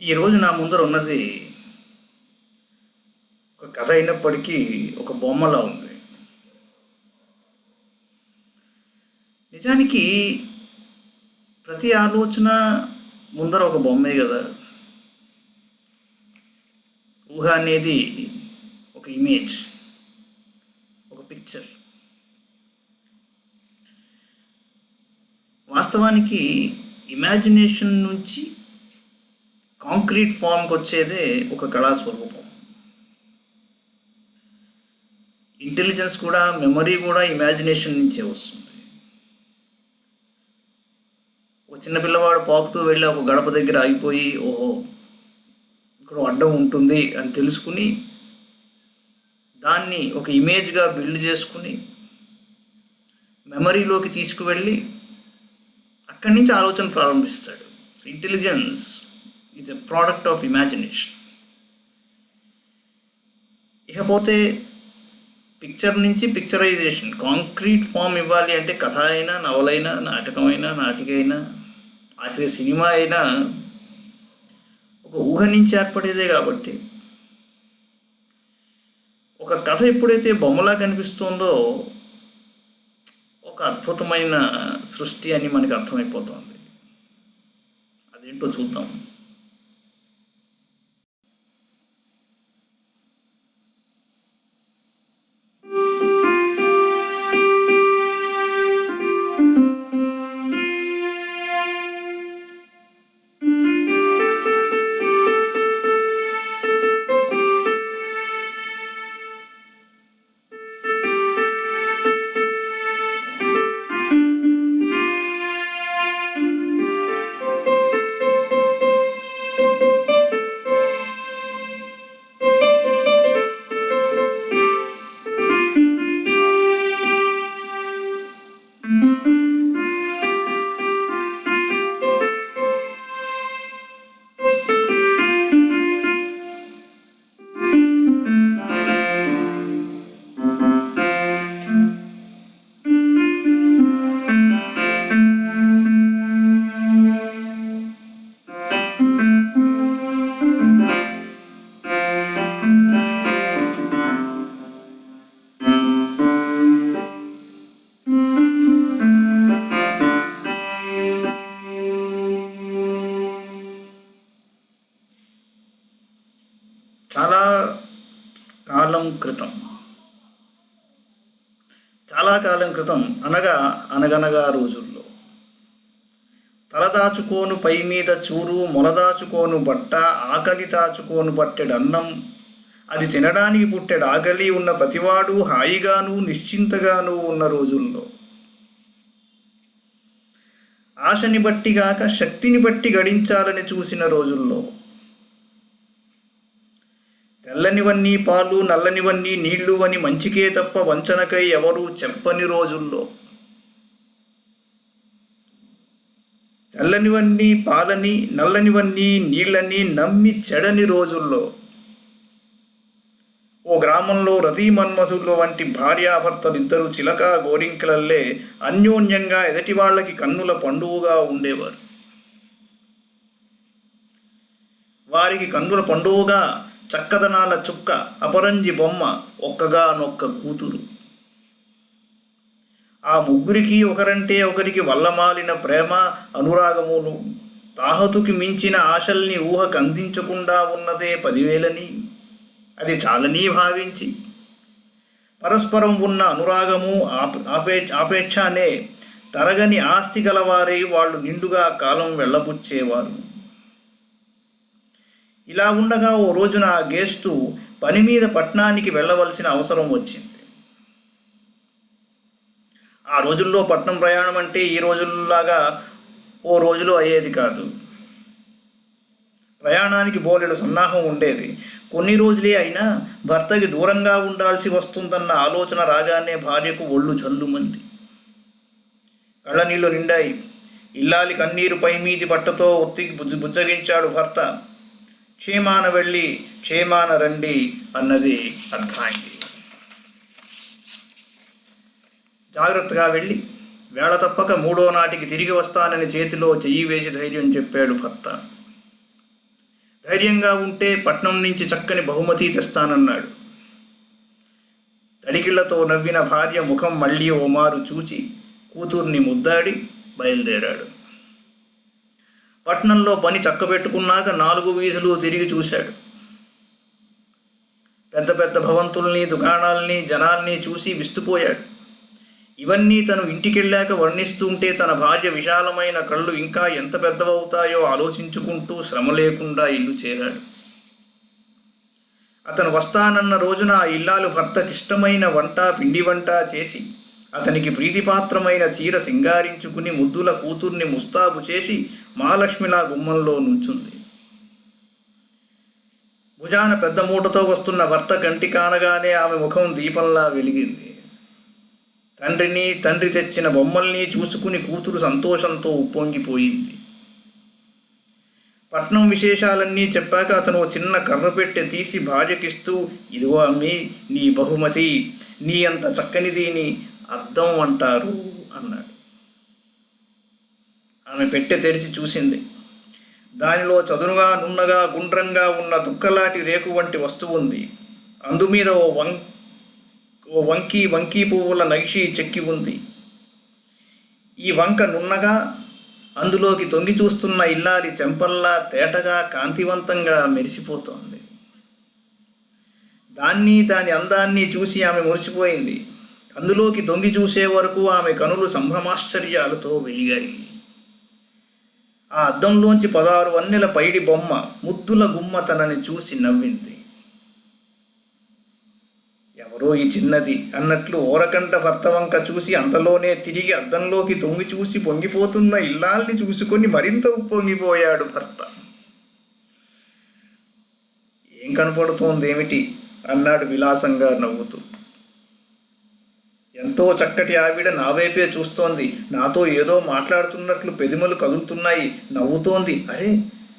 ఈరోజు నా ముందర ఉన్నది ఒక కథ అయినప్పటికీ ఒక బొమ్మలా ఉంది. నిజానికి ప్రతి ఆలోచన ముందర ఒక బొమ్మే కదా. ఊహ అనేది ఒక ఇమేజ్, ఒక పిక్చర్. వాస్తవానికి ఇమాజినేషన్ నుంచి కాంక్రీట్ ఫామ్కి వచ్చేదే ఒక కళాస్వరూపం. ఇంటెలిజెన్స్ కూడా, మెమరీ కూడా ఇమాజినేషన్ నుంచే వస్తుంది. ఒక చిన్న పిల్లవాడు పాకుతూ వెళ్ళి ఒక గడప దగ్గర ఆగిపోయి, ఓహో ఇక్కడ అడ్డం ఉంటుంది అని తెలుసుకుని దాన్ని ఒక ఇమేజ్గా బిల్డ్ చేసుకుని మెమరీలోకి తీసుకువెళ్ళి అక్కడి నుంచి ఆలోచన ప్రారంభిస్తాడు. So intelligence is a product of imagination. ఇకపోతే పిక్చర్ నుంచి పిక్చరైజేషన్, కాంక్రీట్ ఫామ్ ఇవ్వాలి అంటే కథ అయినా, నవలైనా, నాటకమైనా, నాటికైనా, ఆఖరి సినిమా అయినా ఒక ఊహ నుంచి ఏర్పడేదే. కాబట్టి ఒక కథ ఎప్పుడైతే బొమ్మలా కనిపిస్తుందో ఒక అద్భుతమైన సృష్టి అని మనకి అర్థమైపోతుంది. అదేంటో చూద్దాం. చాలా కాలం క్రితం అనగనగా రోజుల్లో తలదాచుకోను పై మీద చూరు, మొలదాచుకోను బట్ట, ఆకలి దాచుకోను పట్టెడన్నం, అది తినడానికి పుట్టెడు ఆకలి ఉన్న ప్రతివాడు హాయిగాను నిశ్చింతగాను ఉన్న రోజుల్లో, ఆశని బట్టిగాక శక్తిని బట్టి గడించాలని చూసిన రోజుల్లో, తెల్లనివన్నీ పాలు, నల్లనివన్నీ నీళ్లు అని మంచికే తప్ప వంచనకై ఎవరూ చెప్పని రోజుల్లో, తెల్లనివన్నీ పాలని, నల్లనివన్నీ నీళ్ళని నమ్మి చెడని రోజుల్లో, ఓ గ్రామంలో రతి మన్మధుల వంటి భార్యాభర్తలిద్దరూ చిలక గోరింకలల్లే అన్యోన్యంగా ఎదటి వాళ్ళకి కన్నుల పండువుగా ఉండేవారు. వారికి కన్నుల పండువుగా చక్కదనాల చుక్క అపరంజి బొమ్మ ఒక్కగానొక్క కూతురు. ఆ ముగ్గురికి ఒకరంటే ఒకరికి వల్లమాలిన ప్రేమ, అనురాగమును, తాహతుకి మించిన ఆశల్ని ఊహకు అందించకుండా ఉన్నదే 10,000ని, అది చాలని భావించి పరస్పరం ఉన్న అనురాగము, ఆపేక్షనే తరగని ఆస్తి గలవారై వాళ్ళు నిండుగా కాలం వెళ్ళబుచ్చేవారు. ఇలా ఉండగా ఓ రోజున ఆ గేస్టు పని మీద పట్టణానికి వెళ్ళవలసిన అవసరం వచ్చింది. ఆ రోజుల్లో పట్నం ప్రయాణం అంటే ఈ రోజుల్లాగా ఓ రోజులో అయ్యేది కాదు. ప్రయాణానికి బోలెడు సన్నాహం ఉండేది. కొన్ని రోజులే అయినా భర్తకి దూరంగా ఉండాల్సి వస్తుందన్న ఆలోచన రాగానే భార్యకు ఒళ్ళు జల్లుమంది. కళ్ళనీళ్ళు నిండాయి. ఇల్లాలి కన్నీరు పై మీది బట్టతో ఒత్తికి బుజ్జగించాడు భర్త. క్షేమాన వెళ్ళి క్షేమాన రండి అన్నది అర్థమైంది. జాగ్రత్తగా వెళ్ళి వేళ తప్పక 3వ నాటికి తిరిగి వస్తానని చేతిలో చెయ్యి వేసి ధైర్యం చెప్పాడు భర్త. ధైర్యంగా ఉంటే పట్నం నుంచి చక్కని బహుమతి తెస్తానన్నాడు. తడికిళ్లతో నవ్విన భార్య ముఖం మళ్ళీ ఓమారు చూచి కూతుర్ని ముద్దాడి బయలుదేరాడు. పట్నంలో పని చక్కబెట్టుకున్నాక 4 వీధులు తిరిగి చూశాడు. పెద్ద పెద్ద భవంతుల్ని, దుకాణాల్ని, జనాల్ని చూసి విస్తుపోయాడు. ఇవన్నీ తను ఇంటికెళ్ళాక వర్ణిస్తుంటే తన భార్య విశాలమైన కళ్ళు ఇంకా ఎంత పెద్దవవుతాయో ఆలోచించుకుంటూ శ్రమ లేకుండా ఇల్లు చేరాడు. అతను వస్తానన్న రోజున ఆ ఇల్లాలు భర్తకిష్టమైన వంట, పిండి వంట చేసి అతనికి ప్రీతిపాత్రమైన చీర సింగారించుకుని ముద్దుల కూతుర్ని ముస్తాబు చేసి మహాలక్ష్మిలా గుమ్మంలో నుంచుంది. భుజాన పెద్ద మూటతో వస్తున్న భర్త కంటి కానగానే ఆమె ముఖం దీపంలా వెలిగింది. తండ్రి తెచ్చిన బొమ్మల్ని చూసుకుని కూతురు సంతోషంతో ఉప్పొంగిపోయింది. పట్నం విశేషాలన్నీ చెప్పాక అతను చిన్న కర్రపెట్టె తీసి భార్యకిస్తూ, ఇదిగో అమ్మి నీ బహుమతి, నీ అంత చక్కనిదిని అద్దం అంటారు అన్నాడు. ఆమె పెట్టె తెరిచి చూసింది. దానిలో చదునుగా, నున్నగా, గుండ్రంగా ఉన్న దుక్కలాటి రేకు వంటి వస్తువు ఉంది. అందుమీద ఓ వంకీ పువ్వుల నగిషి చెక్కి ఉంది. ఈ వంక నున్నగా, అందులోకి తొంగి చూస్తున్న ఇల్లాలి చెంపల్లా తేటగా, కాంతివంతంగా మెరిసిపోతోంది. దాని అందాన్ని చూసి ఆమె మురిసిపోయింది. అందులోకి తొంగి చూసే వరకు ఆమె కనులు సంభ్రమాశ్చర్యాలతో వెలిగాయి. ఆ అద్దంలోంచి 16 వన్నెల పైడి బొమ్మ ముద్దుల గుమ్మ తనని చూసి నవ్వింది. ఎవరో ఈ చిన్నది అన్నట్లు ఓరకంట భర్త వంక చూసి అంతలోనే తిరిగి అద్దంలోకి తొంగి చూసి పొంగిపోతున్న ఇల్లాల్ని చూసుకొని మరింత ఉప్పొంగిపోయాడు భర్త. ఏం కనపడుతోందేమిటి అన్నాడు విలాసంగా నవ్వుతూ. ఎంతో చక్కటి ఆవిడ నా వైపే చూస్తోంది. నాతో ఏదో మాట్లాడుతున్నట్లు పెదిమలు కదులుతున్నాయి, నవ్వుతోంది. అరే,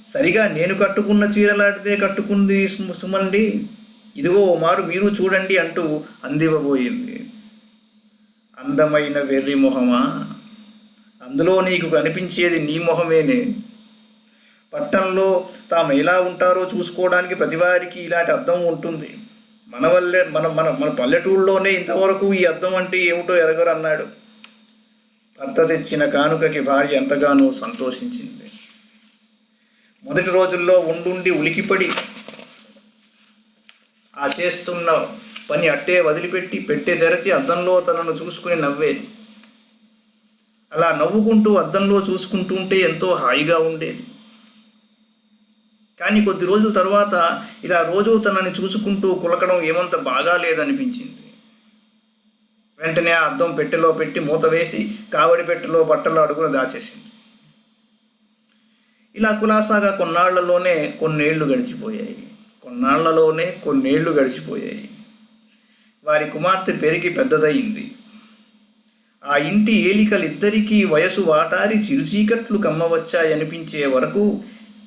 సరిగా నేను కట్టుకున్న చీరలాంటిదే కట్టుకుంది సుమండి. ఇదిగో మారు మీరు చూడండి అంటూ అందివ్వబోయింది. అందమైన వెర్రి మొహమా, అందులో నీకు కనిపించేది నీ మొహమేనే. పట్టణంలో తాము ఎలా ఉంటారో చూసుకోవడానికి ప్రతివారికి ఇలాంటి అద్దం ఉంటుంది. మన పల్లెటూళ్ళలోనే ఇంతవరకు ఈ అద్దం అంటే ఏమిటో ఎరగరు అన్నాడు. భర్త తెచ్చిన కానుకకి భార్య ఎంతగానో సంతోషించింది. మొదటి రోజుల్లో ఉండుండి ఉలికిపడి ఆ చేస్తున్న పని అట్టే వదిలిపెట్టి పెట్టె తెరచి అద్దంలో తనను చూసుకుని నవ్వేది. అలా నవ్వుకుంటూ అద్దంలో చూసుకుంటూ ఉంటే ఎంతో హాయిగా ఉండేది. కానీ కొద్ది రోజుల తర్వాత ఇలా రోజు తనని చూసుకుంటూ కులకడం ఏమంత బాగా లేదనిపించింది. వెంటనే ఆ అద్దం పెట్టెలో పెట్టి మూత వేసి కావడి పెట్టెలో బట్టలు అడుగున దాచేసింది. ఇలా కులాసాగా కొన్నేళ్లలోనే కొన్నేళ్లు గడిచిపోయాయి. వారి కుమార్తె పెరిగి పెద్దదయింది. ఆ ఇంటి ఏలికలిద్దరికీ వయసు వాటారి చిరుచీకట్లు కమ్మవచ్చాయనిపించే వరకు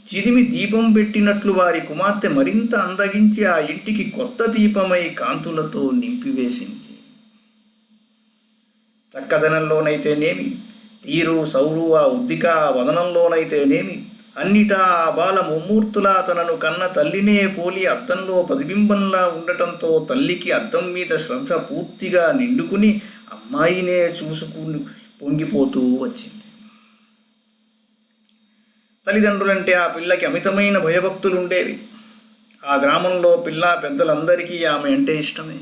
చిదిమి దీపం పెట్టినట్లు వారి కుమార్తె మరింత అందగించి ఆ ఇంటికి కొత్త దీపమై కాంతులతో నింపివేసింది. చక్కదనంలోనైతేనేమి, తీరు సౌరు ఆ ఉద్దిక వదనంలోనైతేనేమి, అన్నిటా ఆ బాల ముమ్మూర్తులా తనను కన్న తల్లినే పోలి అద్దంలో ప్రతిబింబంలా ఉండటంతో తల్లికి అద్దం మీద శ్రద్ధ పూర్తిగా నిండుకుని అమ్మాయినే చూసుకుని పొంగిపోతూ వచ్చింది. తల్లిదండ్రులంటే ఆ పిల్లకి అమితమైన భయభక్తులు ఉండేవి. ఆ గ్రామంలో పిల్ల పెద్దలందరికీ ఆమె అంటే ఇష్టమే.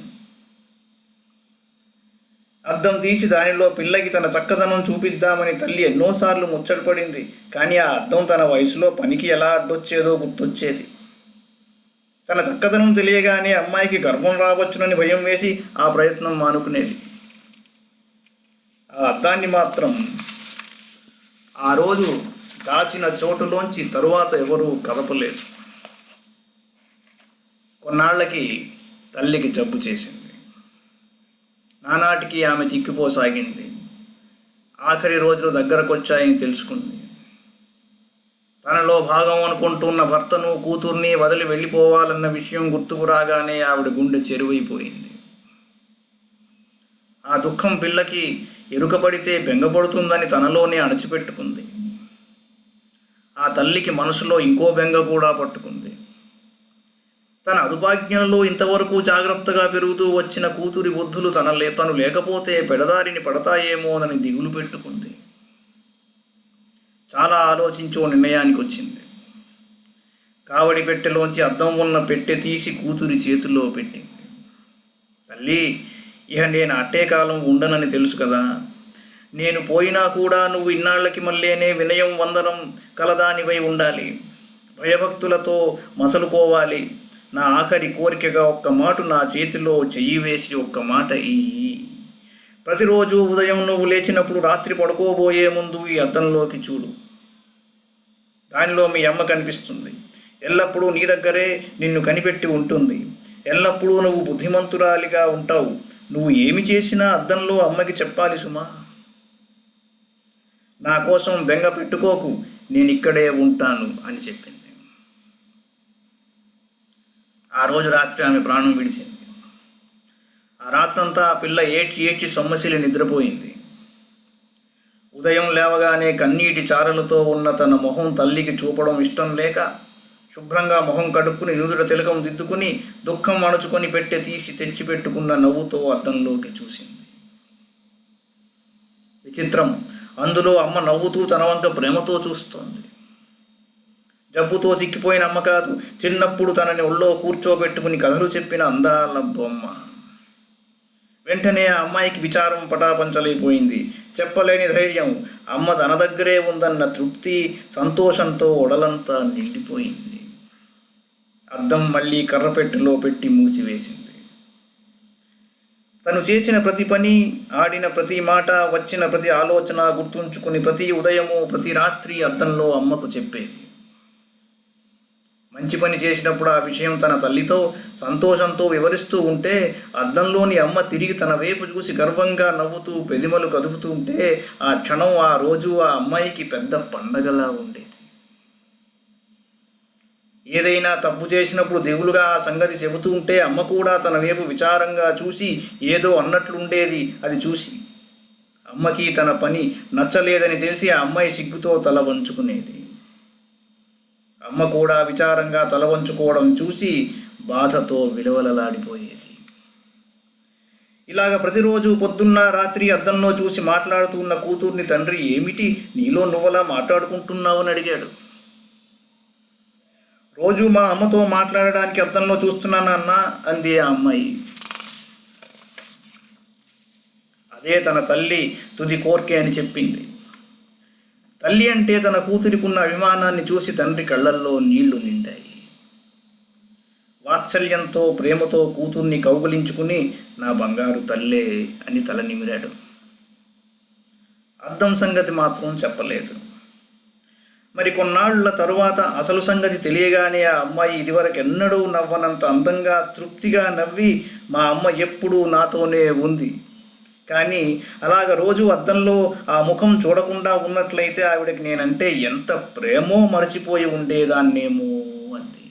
అద్దం తీసి దానిలో పిల్లకి తన చక్కదనం చూపిద్దామని తల్లి ఎన్నోసార్లు ముచ్చటపడింది. కానీ ఆ అద్దం తన వయసులో పనికి ఎలా అడ్డొచ్చేదో గుర్తొచ్చేది. తన చక్కదనం తెలియగానే అమ్మాయికి గర్భం రావచ్చునని భయం వేసి ఆ ప్రయత్నం మానుకునేది. ఆ అద్దాన్ని మాత్రం ఆ రోజు దాచిన చోటులోంచి తరువాత ఎవరూ కదపలేదు. కొన్నాళ్లకి తల్లికి జబ్బు చేసింది. నానాటికి ఆమె చిక్కిపోసాగింది. ఆఖరి రోజులు దగ్గరకొచ్చాయని తెలుసుకుంది. తనలో భాగం అనుకుంటున్న భర్తను, కూతుర్ని వదిలి వెళ్ళిపోవాలన్న విషయం గుర్తుకు రాగానే ఆవిడ గుండె చెరువైపోయింది. ఆ దుఃఖం పిల్లకి ఎరుకపడితే బెంగపడుతుందని తనలోనే అణచిపెట్టుకుంది. ఆ తల్లికి మనసులో ఇంకో బెంగ కూడా పట్టుకుంది. తన అదుపాజ్ఞలలో ఇంతవరకు జాగ్రత్తగా పెరుగుతూ వచ్చిన కూతురి బుద్ధులు తను లేకపోతే పెడదారిని పడతాయేమోనని దిగులు పెట్టుకుంది. చాలా ఆలోచించో నిర్ణయానికి వచ్చింది. కావడి పెట్టెలోంచి అద్దం ఉన్న పెట్టె తీసి కూతురి చేతుల్లో పెట్టింది. తల్లి, ఇహ నేను అట్టే కాలం ఉండనని తెలుసు కదా. నేను పోయినా కూడా నువ్వు ఇన్నాళ్ళకి మళ్ళీనే వినయం వందనం కలదానివై ఉండాలి. భయభక్తులతో మసలుకోవాలి. నా ఆఖరి కోరికగా ఒక్క మాట నా చేతిలో చెయ్యి వేసి ఒక్క మాట ఇయ్యి. ప్రతిరోజు ఉదయం నువ్వు లేచినప్పుడు రాత్రి పడుకోబోయే ముందు ఈ అద్దంలోకి చూడు. దానిలో మీ అమ్మ కనిపిస్తుంది. ఎల్లప్పుడూ నీ దగ్గరే నిన్ను కనిపెట్టి ఉంటుంది. ఎల్లప్పుడూ నువ్వు బుద్ధిమంతురాలిగా ఉంటావు. నువ్వు ఏమి చేసినా అద్దంలో అమ్మకి చెప్పాలి సుమా. నా కోసం బెంగ పెట్టుకోకు, నేను ఇక్కడే ఉంటాను అని చెప్పింది. ఆ రోజు రాత్రి ఆమె ప్రాణం విడిచింది. ఆ రాత్రంతా ఆ పిల్ల ఏడ్చి సొమ్మసిలి నిద్రపోయింది. ఉదయం లేవగానే కన్నీటి చారలతో ఉన్న తన మొహం తల్లికి చూపడం ఇష్టం లేక శుభ్రంగా మొహం కడుక్కుని నుదుట తిలకం దిద్దుకుని దుఃఖం అణుచుకొని పెట్టె తీసి తెచ్చిపెట్టుకున్న నవ్వుతో అద్దంలోకి చూసింది. విచిత్రం, అందులో అమ్మ నవ్వుతూ తన వంక ప్రేమతో చూస్తోంది. జబ్బుతో చిక్కిపోయిన అమ్మ కాదు, చిన్నప్పుడు తనని ఒళ్ళో కూర్చోబెట్టుకుని కథలు చెప్పిన అందాల బొమ్మ. వెంటనే ఆ అమ్మాయికి విచారం పటాపంచలైపోయింది. చెప్పలేని ధైర్యం, అమ్మ తన దగ్గరే ఉందన్న తృప్తి, సంతోషంతో ఒడలంతా నిండిపోయింది. అద్దం మళ్ళీ కర్రపెట్టెలో పెట్టి మూసివేసింది. తను చేసిన ప్రతి పని, ఆడిన ప్రతి మాట, వచ్చిన ప్రతి ఆలోచన గుర్తుంచుకుని ప్రతి ఉదయము ప్రతి రాత్రి అద్దంలో అమ్మకు చెప్పేది. మంచి పని చేసినప్పుడు ఆ విషయం తన తల్లితో సంతోషంతో వివరిస్తూ ఉంటే అద్దంలోని అమ్మ తిరిగి తన వైపు చూసి గర్వంగా నవ్వుతూ పెదిమలు కదుపుతూ ఉంటే ఆ క్షణం, ఆ రోజు ఆ అమ్మాయికి పెద్ద పండగలా ఉండేది. ఏదైనా తప్పు చేసినప్పుడు దిగులుగా ఆ సంగతి చెబుతూ ఉంటే అమ్మ కూడా తన వైపు విచారంగా చూసి ఏదో అన్నట్లుండేది. అది చూసి అమ్మకి తన పని నచ్చలేదని తెలిసి ఆ అమ్మాయి సిగ్గుతో తల వంచుకునేది. అమ్మ కూడా విచారంగా తల వంచుకోవడం చూసి బాధతో విలవలలాడిపోయేది. ఇలాగ ప్రతిరోజు పొద్దున్న రాత్రి అద్దంలో చూసి మాట్లాడుతున్న కూతుర్ని తండ్రి, ఏమిటి నీలో నువ్వలా మాట్లాడుకుంటున్నావు అని అడిగాడు. రోజు మా అమ్మతో మాట్లాడడానికి అద్దంలో చూస్తున్నాను అన్న అంది ఆ అమ్మాయి. అదే తన తల్లి తుది కోర్కె అని చెప్పింది. తల్లి అంటే తన కూతురికున్న అభిమానాన్ని చూసి తండ్రి కళ్ళల్లో నీళ్లు నిండాయి. వాత్సల్యంతో ప్రేమతో కూతుర్ని కౌగులించుకుని నా బంగారు తల్లే అని తల నిమిరాడు. అద్దం సంగతి మాత్రం చెప్పలేదు. మరి కొన్నాళ్ల తరువాత అసలు సంగతి తెలియగానే ఆ అమ్మాయి ఇదివరకెన్నడూ నవ్వనంత అందంగా తృప్తిగా నవ్వి, మా అమ్మ ఎప్పుడూ నాతోనే ఉంది, కానీ అలాగ రోజు అద్దంలో ఆ ముఖం చూడకుండా ఉన్నట్లయితే ఆవిడకి నేనంటే ఎంత ప్రేమో మరచిపోయి ఉండేదాన్నేమో అంది.